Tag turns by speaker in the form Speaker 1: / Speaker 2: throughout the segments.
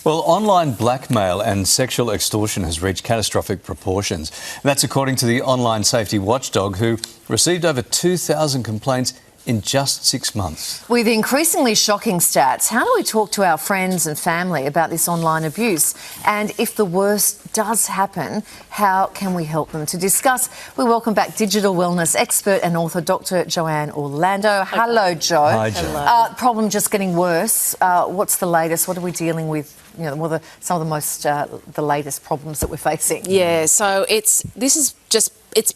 Speaker 1: Well, online blackmail and sexual extortion has reached catastrophic proportions. That's according to the online safety watchdog, who received over 2,000 complaints in just 6 months.
Speaker 2: With increasingly shocking stats, how do we talk to our friends and family about this online abuse? And if the worst does happen, how can we help them? To discuss, we welcome back digital wellness expert and author Dr Joanne Orlando. Hello, Jo.
Speaker 1: Hi, Jo.
Speaker 2: Problem just getting worse. What's the latest? What are we dealing with? You know, some of the most the latest problems that we're facing.
Speaker 3: Yeah, so it's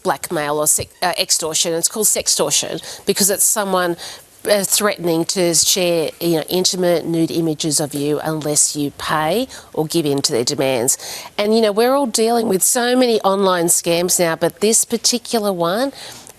Speaker 3: blackmail or extortion. It's called sextortion because it's someone threatening to share, intimate nude images of you unless you pay or give in to their demands. And we're all dealing with so many online scams now, but this particular one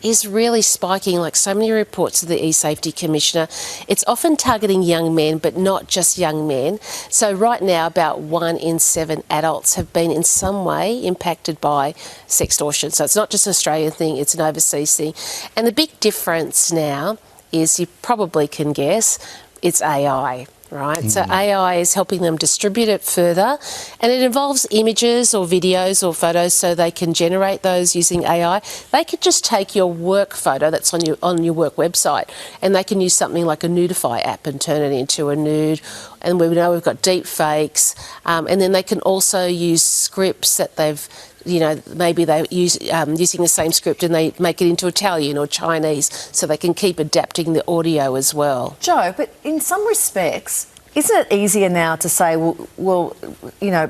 Speaker 3: is really spiking, like so many reports of the E-Safety Commissioner. It's often targeting young men, but not just young men. So right now, about 1 in 7 adults have been in some way impacted by sextortion. So it's not just an Australian thing, it's an overseas thing. And the big difference now is, you probably can guess, it's AI. Right, so AI is helping them distribute it further, and it involves images or videos or photos, so they can generate those using AI. They could just take your work photo that's on your work website, and they can use something like a nudify app and turn it into a nude. And we know we've got deepfakes, and then they can also use scripts that they've maybe they're using the same script and they make it into Italian or Chinese, so they can keep adapting the audio as well.
Speaker 2: Jo, but in some respects, isn't it easier now to say, well,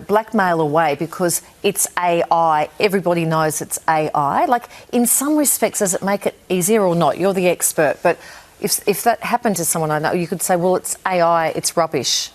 Speaker 2: blackmail away because it's AI, everybody knows it's AI? Like, in some respects, does it make it easier or not? You're the expert, but if that happened to someone I know, you could say, well, it's AI, it's rubbish.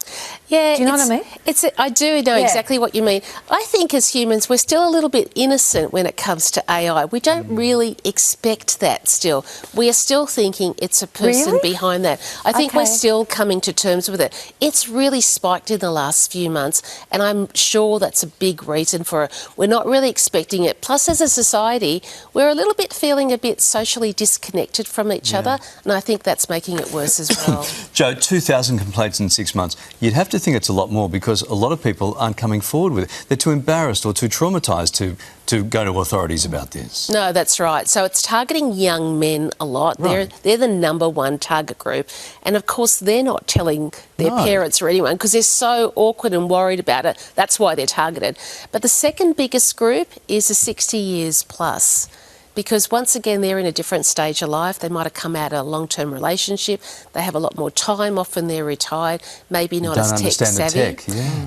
Speaker 3: Yeah,
Speaker 2: do you know what I mean?
Speaker 3: I do know exactly what you mean. I think as humans, we're still a little bit innocent when it comes to AI. We don't really expect that still. We are still thinking it's a person behind that. I think we're still coming to terms with it. It's really spiked in the last few months, and I'm sure that's a big reason for it. We're not really expecting it. Plus, as a society, we're a little bit feeling a bit socially disconnected from each other, and I think that's making it worse as well.
Speaker 1: Jo, 2,000 complaints in 6 months. You'd have to think it's a lot more, because a lot of people aren't coming forward with it. They're too embarrassed or too traumatised to go to authorities about this.
Speaker 3: No, that's right. So it's targeting young men a lot. Right. They're the #1 target group. And of course, they're not telling their parents or anyone because they're so awkward and worried about it. That's why they're targeted. But the second biggest group is the 60 years plus. Because once again, they're in a different stage of life. They might have come out of a long-term relationship. They have a lot more time off when they're retired, maybe not as tech-savvy.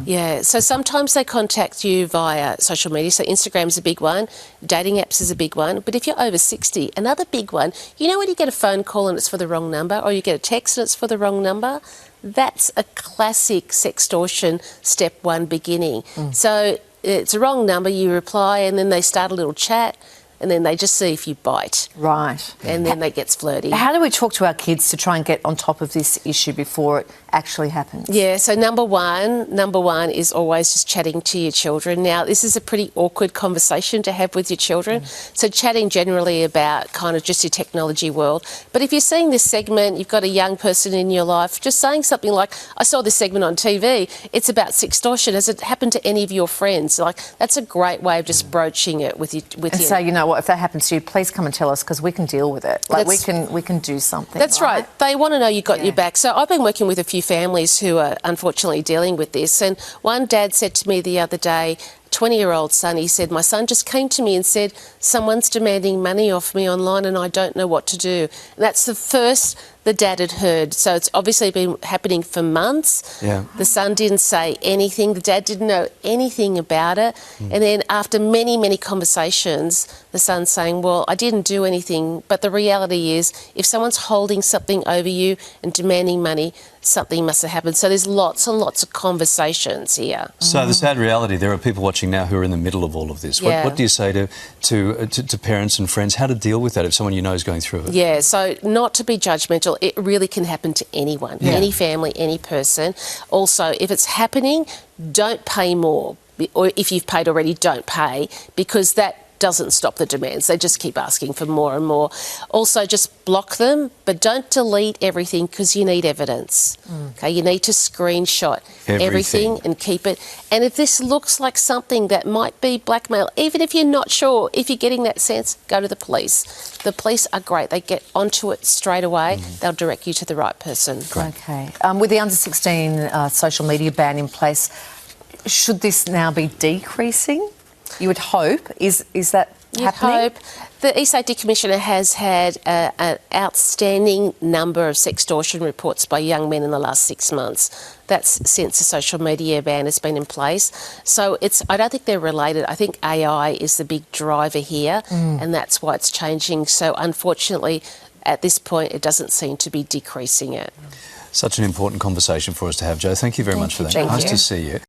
Speaker 3: Yeah, so sometimes they contact you via social media. So Instagram's a big one, dating apps is a big one. But if you're over 60, another big one, when you get a phone call and it's for the wrong number, or you get a text and it's for the wrong number, that's a classic sextortion step 1 beginning. So it's a wrong number, you reply, and then they start a little chat, and then they just see if you bite. Right. And then they get flirty.
Speaker 2: How do we talk to our kids to try and get on top of this issue before it actually happens?
Speaker 3: Yeah, so number one is always just chatting to your children. Now, this is a pretty awkward conversation to have with your children. So chatting generally about kind of just your technology world. But if you're seeing this segment, you've got a young person in your life, just saying something like, I saw this segment on TV, it's about sextortion. Has it happened to any of your friends? Like, that's a great way of just broaching it with you.
Speaker 2: And so, if that happens to you, please come and tell us, because we can deal with it. Like, we can do something.
Speaker 3: That's right. They want to know you got your back. So I've been working with a few families who are unfortunately dealing with this. And one dad said to me the other day, 20-year-old son, he said, my son just came to me and said, someone's demanding money off me online and I don't know what to do. And that's the first the dad had heard. So it's obviously been happening for months. Yeah. The son didn't say anything. The dad didn't know anything about it. And then after many, many conversations, the son's saying, well, I didn't do anything. But the reality is, if someone's holding something over you and demanding money, something must have happened. So there's lots and lots of conversations here.
Speaker 1: So the sad reality, there are people watching now who are in the middle of all of this. What do you say to parents and friends, how to deal with that if someone you know is going through it?
Speaker 3: Yeah, so not to be judgmental, it really can happen to anyone, any family, any person. Also, if it's happening, don't pay more. Or if you've paid already, don't pay, because that doesn't stop the demands. They just keep asking for more and more. Also, just block them, but don't delete everything because you need evidence. Okay, you need to screenshot everything and keep it. And if this looks like something that might be blackmail, even if you're not sure, if you're getting that sense, go to the police. The police are great. They get onto it straight away. They'll direct you to the right person.
Speaker 2: Okay. With the under 16 social media ban in place, should this now be decreasing? You would hope. Is that
Speaker 3: You'd
Speaker 2: happening?
Speaker 3: hope. The ESAD Commissioner has had an outstanding number of sextortion reports by young men in the last 6 months. That's since the social media ban has been in place. So I don't think they're related. I think AI is the big driver here, and that's why it's changing. So unfortunately, at this point, it doesn't seem to be decreasing it.
Speaker 1: Such an important conversation for us to have, Jo. Thank you very much for that.
Speaker 2: Thank
Speaker 1: Nice
Speaker 2: you.
Speaker 1: to see you.